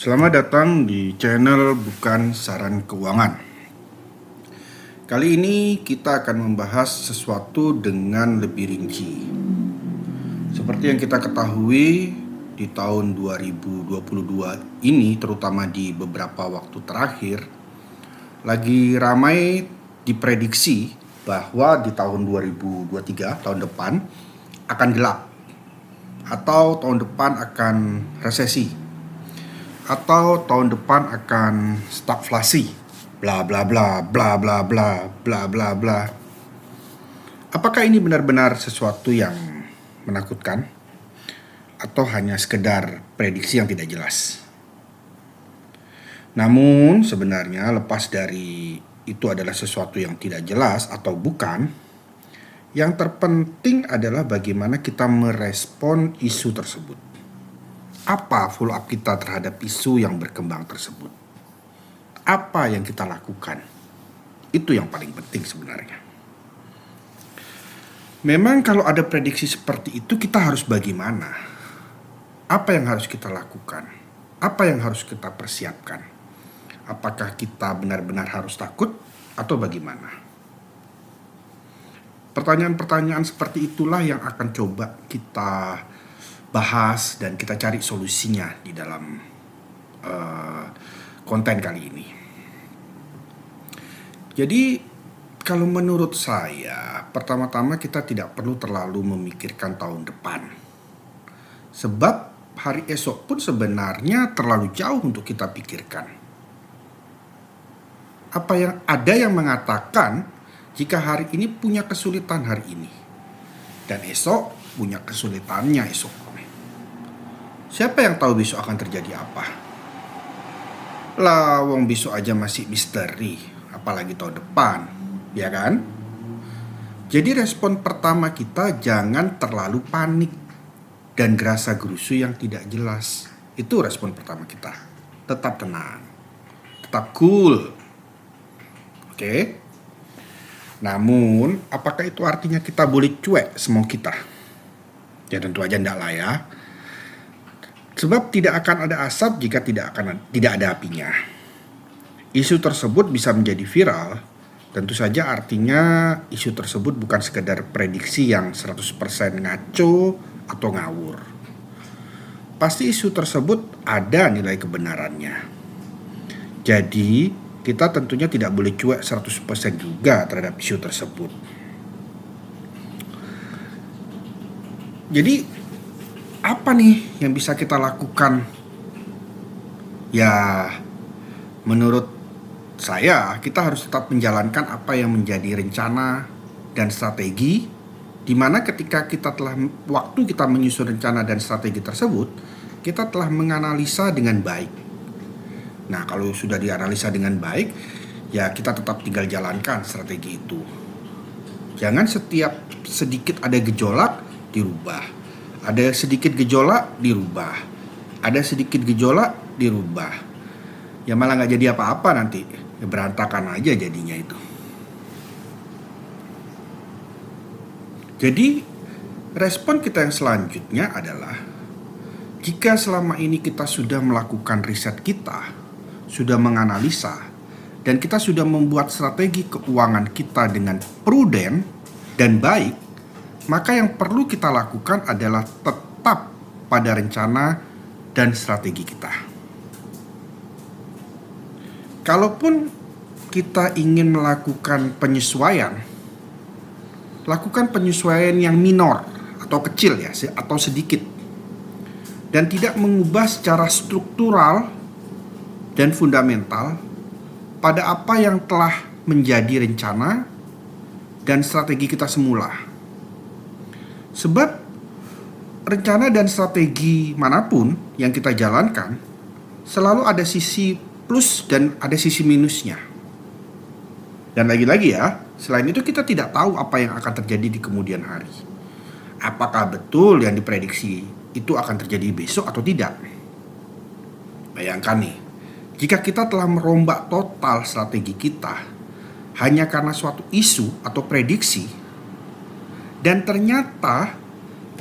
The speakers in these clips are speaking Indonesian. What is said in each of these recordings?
Selamat datang di channel Bukan Saran Keuangan. Kali ini kita akan membahas sesuatu dengan lebih rinci. Seperti yang kita ketahui, di tahun 2022 ini, terutama di beberapa waktu terakhir, lagi ramai diprediksi bahwa di tahun 2023, tahun depan, akan gelap. Atau tahun depan akan resesi, atau tahun depan akan stagflasi, bla bla bla bla bla bla bla bla bla. Apakah ini benar-benar sesuatu yang menakutkan atau hanya sekedar prediksi yang tidak jelas? Namun sebenarnya lepas dari itu adalah sesuatu yang tidak jelas atau bukan, yang terpenting adalah bagaimana kita merespon isu tersebut. Apa follow up kita terhadap isu yang berkembang tersebut? Apa yang kita lakukan? Itu yang paling penting sebenarnya. Memang kalau ada prediksi seperti itu, kita harus bagaimana? Apa yang harus kita lakukan? Apa yang harus kita persiapkan? Apakah kita benar-benar harus takut atau bagaimana? Pertanyaan-pertanyaan seperti itulah yang akan coba kita bahas dan kita cari solusinya di dalam konten kali ini. Jadi kalau menurut saya, pertama-tama kita tidak perlu terlalu memikirkan tahun depan. Sebab hari esok pun sebenarnya terlalu jauh untuk kita pikirkan. Ada yang mengatakan jika hari ini punya kesulitan hari ini dan esok punya kesulitannya esok. Siapa yang tahu besok akan terjadi apa? Lah, wong besok aja masih misteri, apalagi tahun depan, ya kan? Jadi respon pertama kita jangan terlalu panik dan gerasa gerusu yang tidak jelas. Itu respon pertama kita. Tetap tenang, tetap cool. Oke? Namun, apakah itu artinya kita boleh cuek semau kita? Ya tentu aja enggak lah ya. Sebab tidak akan ada asap jika tidak ada apinya. Isu tersebut bisa menjadi viral, tentu saja artinya isu tersebut bukan sekedar prediksi yang 100% ngaco atau ngawur. Pasti isu tersebut ada nilai kebenarannya. Jadi, kita tentunya tidak boleh cuek 100% juga terhadap isu tersebut. Jadi, apa nih yang bisa kita lakukan? Ya, menurut saya kita harus tetap menjalankan apa yang menjadi rencana dan strategi, di mana ketika waktu kita menyusun rencana dan strategi tersebut, kita telah menganalisa dengan baik. Nah, kalau sudah dianalisa dengan baik, ya kita tetap tinggal jalankan strategi itu. Jangan setiap sedikit ada gejolak dirubah. Ada sedikit gejolak dirubah. Ada sedikit gejolak dirubah. Ya malah gak jadi apa-apa nanti. Ya berantakan aja jadinya itu. Jadi respon kita yang selanjutnya adalah, jika selama ini kita sudah melakukan riset kita, sudah menganalisa, dan kita sudah membuat strategi keuangan kita dengan prudent dan baik, maka yang perlu kita lakukan adalah tetap pada rencana dan strategi kita. Kalaupun kita ingin melakukan penyesuaian, lakukan penyesuaian yang minor atau kecil ya, atau sedikit, dan tidak mengubah secara struktural dan fundamental pada apa yang telah menjadi rencana dan strategi kita semula. Sebab rencana dan strategi manapun yang kita jalankan selalu ada sisi plus dan ada sisi minusnya. Dan lagi-lagi ya, selain itu kita tidak tahu apa yang akan terjadi di kemudian hari. Apakah betul yang diprediksi itu akan terjadi besok atau tidak? Bayangkan nih, jika kita telah merombak total strategi kita hanya karena suatu isu atau prediksi, dan ternyata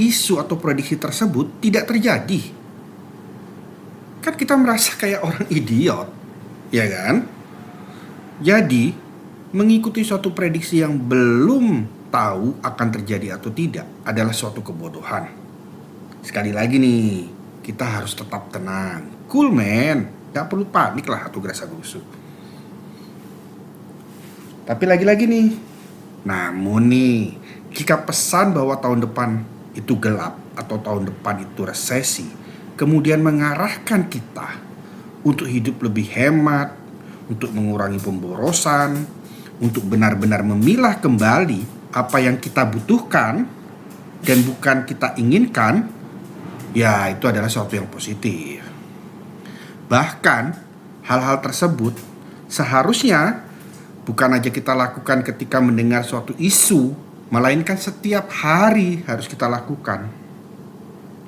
isu atau prediksi tersebut tidak terjadi, kan kita merasa kayak orang idiot, ya kan? Jadi, mengikuti suatu prediksi yang belum tahu akan terjadi atau tidak adalah suatu kebodohan. Sekali lagi nih, kita harus tetap tenang. Cool man, gak perlu panik lah atau gerasa-gerusu. Tapi lagi-lagi nih, namun nih, jika pesan bahwa tahun depan itu gelap atau tahun depan itu resesi, kemudian mengarahkan kita untuk hidup lebih hemat, untuk mengurangi pemborosan, untuk benar-benar memilah kembali apa yang kita butuhkan dan bukan kita inginkan, ya itu adalah sesuatu yang positif. Bahkan hal-hal tersebut seharusnya bukan aja kita lakukan ketika mendengar suatu isu, melainkan setiap hari harus kita lakukan.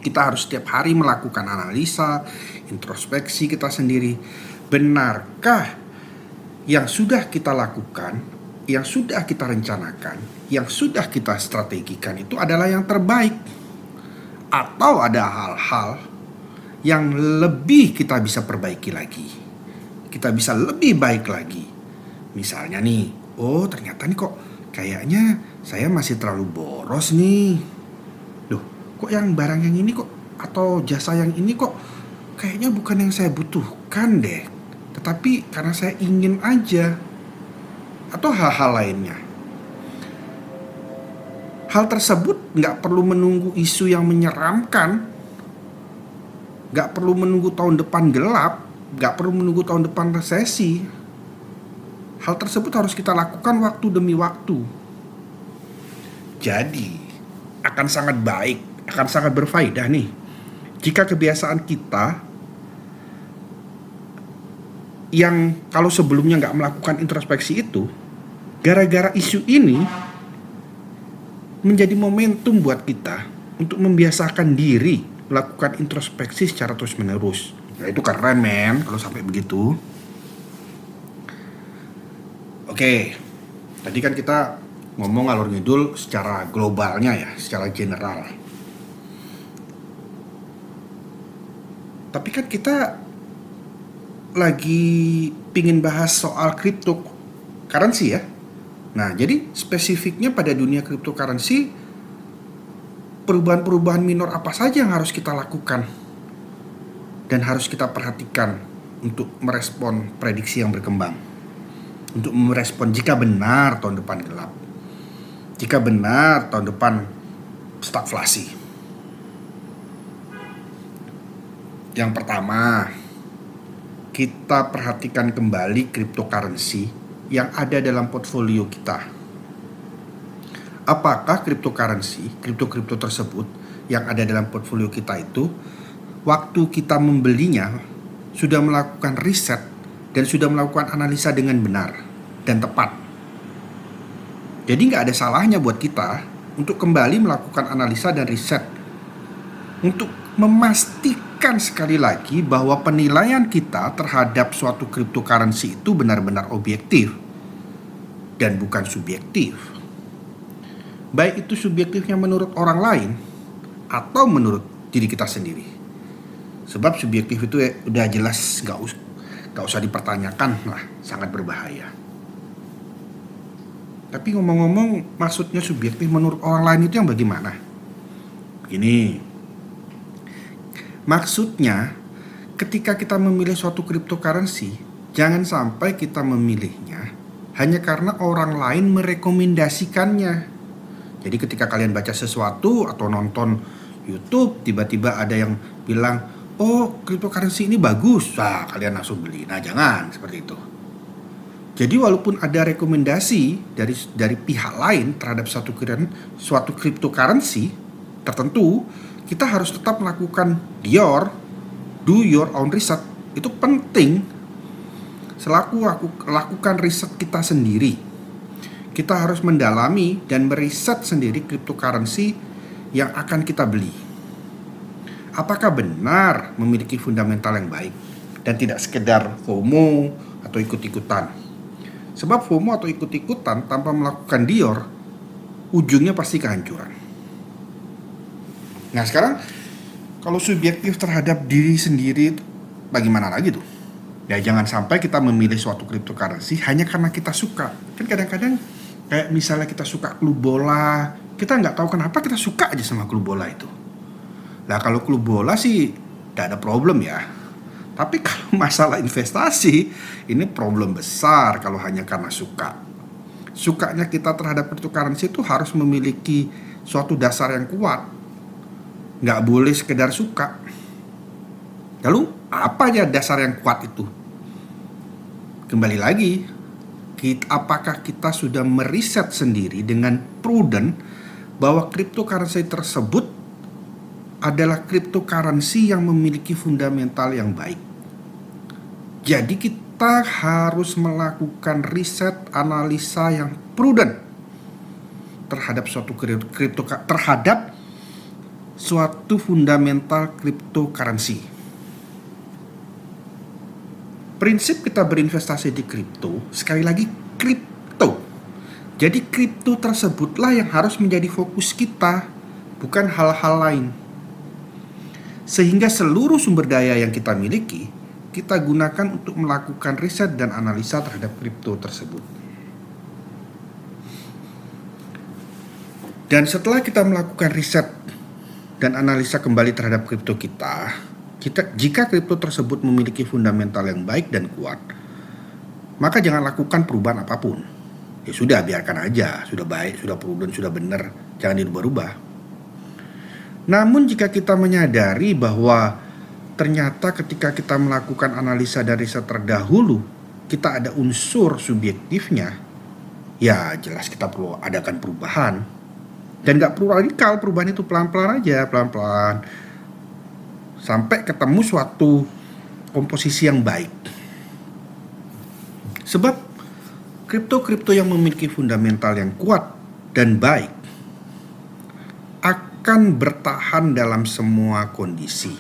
Kita harus setiap hari melakukan analisa, introspeksi kita sendiri. Benarkah yang sudah kita lakukan, yang sudah kita rencanakan, yang sudah kita strategikan itu adalah yang terbaik? Atau ada hal-hal yang lebih kita bisa perbaiki lagi, kita bisa lebih baik lagi? Misalnya nih, oh ternyata nih kok kayaknya saya masih terlalu boros nih. Loh, kok yang barang yang ini kok atau jasa yang ini kok kayaknya bukan yang saya butuhkan deh, tetapi karena saya ingin aja. Atau hal-hal lainnya. Hal tersebut gak perlu menunggu isu yang menyeramkan, gak perlu menunggu tahun depan gelap, gak perlu menunggu tahun depan resesi. Hal tersebut harus kita lakukan waktu demi waktu. Jadi akan sangat baik, akan sangat berfaedah nih jika kebiasaan kita yang kalau sebelumnya gak melakukan introspeksi itu, gara-gara isu ini menjadi momentum buat kita untuk membiasakan diri melakukan introspeksi secara terus-menerus. Nah itu keren men kalau sampai begitu. Oke, tadi kan kita ngomong ngalor ngidul secara globalnya ya, secara general. Tapi kan kita lagi pingin bahas soal cryptocurrency ya. Nah, jadi spesifiknya pada dunia cryptocurrency, perubahan-perubahan minor apa saja yang harus kita lakukan dan harus kita perhatikan untuk merespon prediksi yang berkembang, untuk merespon jika benar tahun depan gelap, jika benar tahun depan stagflasi. Yang pertama, kita perhatikan kembali cryptocurrency yang ada dalam portfolio kita. Apakah cryptocurrency, kripto tersebut yang ada dalam portfolio kita itu, waktu kita membelinya sudah melakukan riset dan sudah melakukan analisa dengan benar dan tepat. Jadi gak ada salahnya buat kita untuk kembali melakukan analisa dan riset untuk memastikan sekali lagi bahwa penilaian kita terhadap suatu cryptocurrency itu benar-benar objektif dan bukan subjektif. Baik itu subjektifnya menurut orang lain atau menurut diri kita sendiri. Sebab subjektif itu udah jelas gak usah dipertanyakan lah, sangat berbahaya. Tapi ngomong-ngomong, maksudnya subjektif menurut orang lain itu yang bagaimana? Begini, maksudnya ketika kita memilih suatu cryptocurrency, jangan sampai kita memilihnya hanya karena orang lain merekomendasikannya. Jadi ketika kalian baca sesuatu atau nonton YouTube, tiba-tiba ada yang bilang, oh cryptocurrency ini bagus, nah kalian langsung beli. Nah jangan seperti itu. Jadi walaupun ada rekomendasi dari pihak lain terhadap suatu cryptocurrency tertentu, kita harus tetap melakukan do your own research. Itu penting. Selaku lakukan riset kita sendiri. Kita harus mendalami dan meriset sendiri cryptocurrency yang akan kita beli. Apakah benar memiliki fundamental yang baik dan tidak sekedar FOMO atau ikut-ikutan. Sebab FOMO atau ikut-ikutan tanpa melakukan dior, ujungnya pasti kehancuran. Nah sekarang kalau subjektif terhadap diri sendiri bagaimana lagi tuh? Ya jangan sampai kita memilih suatu cryptocurrency hanya karena kita suka. Kan kadang-kadang kayak misalnya kita suka klub bola, kita nggak tahu kenapa kita suka aja sama klub bola itu. Nah kalau klub bola sih tidak ada problem ya. Tapi kalau masalah investasi, ini problem besar kalau hanya karena suka. Sukanya kita terhadap cryptocurrency itu harus memiliki suatu dasar yang kuat. Nggak boleh sekedar suka. Lalu apa aja dasar yang kuat itu? Kembali lagi, apakah kita sudah meriset sendiri dengan prudent bahwa cryptocurrency tersebut adalah cryptocurrency yang memiliki fundamental yang baik. Jadi kita harus melakukan riset analisa yang prudent terhadap suatu fundamental cryptocurrency. Prinsip kita berinvestasi di kripto, sekali lagi kripto. Jadi kripto tersebutlah yang harus menjadi fokus kita, bukan hal-hal lain. Sehingga seluruh sumber daya yang kita miliki, kita gunakan untuk melakukan riset dan analisa terhadap kripto tersebut. Dan setelah kita melakukan riset dan analisa kembali terhadap kripto kita, jika kripto tersebut memiliki fundamental yang baik dan kuat, maka jangan lakukan perubahan apapun. Ya sudah, biarkan aja, sudah baik, sudah prudent, sudah benar, jangan dirubah-rubah. Namun jika kita menyadari bahwa ternyata ketika kita melakukan analisa dan riset terdahulu, kita ada unsur subjektifnya, ya jelas kita perlu adakan perubahan. Dan gak perlu radikal, perubahan itu pelan-pelan aja, pelan-pelan. Sampai ketemu suatu komposisi yang baik. Sebab kripto-kripto yang memiliki fundamental yang kuat dan baik akan bertahan dalam semua kondisi.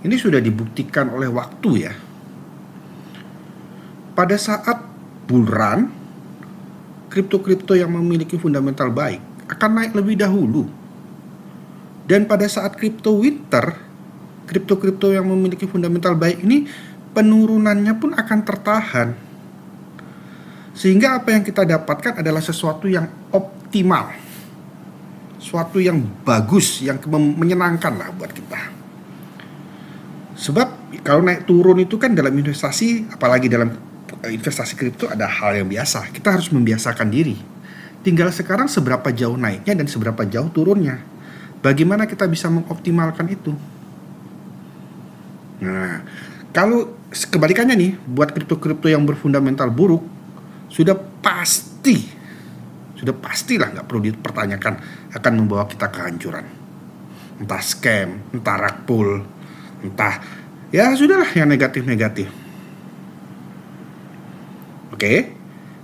Ini sudah dibuktikan oleh waktu ya. Pada saat bull run, kripto-kripto yang memiliki fundamental baik akan naik lebih dahulu. Dan pada saat crypto winter, kripto-kripto yang memiliki fundamental baik ini penurunannya pun akan tertahan. Sehingga apa yang kita dapatkan adalah sesuatu yang optimal, sesuatu yang bagus, yang menyenangkan lah buat kita. Sebab kalau naik turun itu kan dalam investasi, apalagi dalam investasi kripto ada hal yang biasa. Kita harus membiasakan diri. Tinggal sekarang seberapa jauh naiknya dan seberapa jauh turunnya. Bagaimana kita bisa mengoptimalkan itu? Nah, kalau kebalikannya nih, buat kripto-kripto yang berfundamental buruk, sudah pastilah nggak perlu dipertanyakan akan membawa kita kehancuran. Entah scam, entah rug pull, entah ya sudahlah yang negatif-negatif. Oke?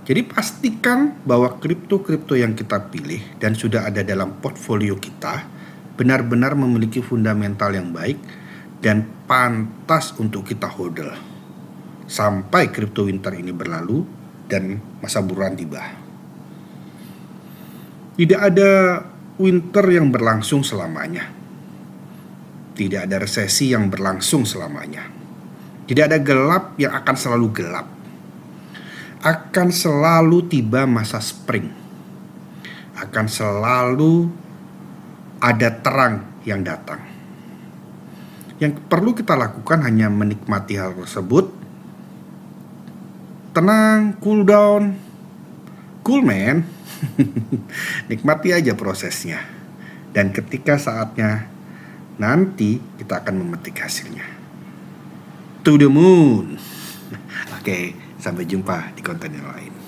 Jadi pastikan bahwa kripto-kripto yang kita pilih dan sudah ada dalam portfolio kita benar-benar memiliki fundamental yang baik dan pantas untuk kita hodl sampai crypto winter ini berlalu dan masa buruan tiba. Tidak ada winter yang berlangsung selamanya. Tidak ada resesi yang berlangsung selamanya. Tidak ada gelap yang akan selalu gelap. Akan selalu tiba masa spring. Akan selalu ada terang yang datang. Yang perlu kita lakukan hanya menikmati hal tersebut. Tenang, cool down, cool man. Nikmati aja prosesnya. Dan ketika saatnya nanti kita akan memetik hasilnya. To the moon. Oke, sampai jumpa di konten yang lain.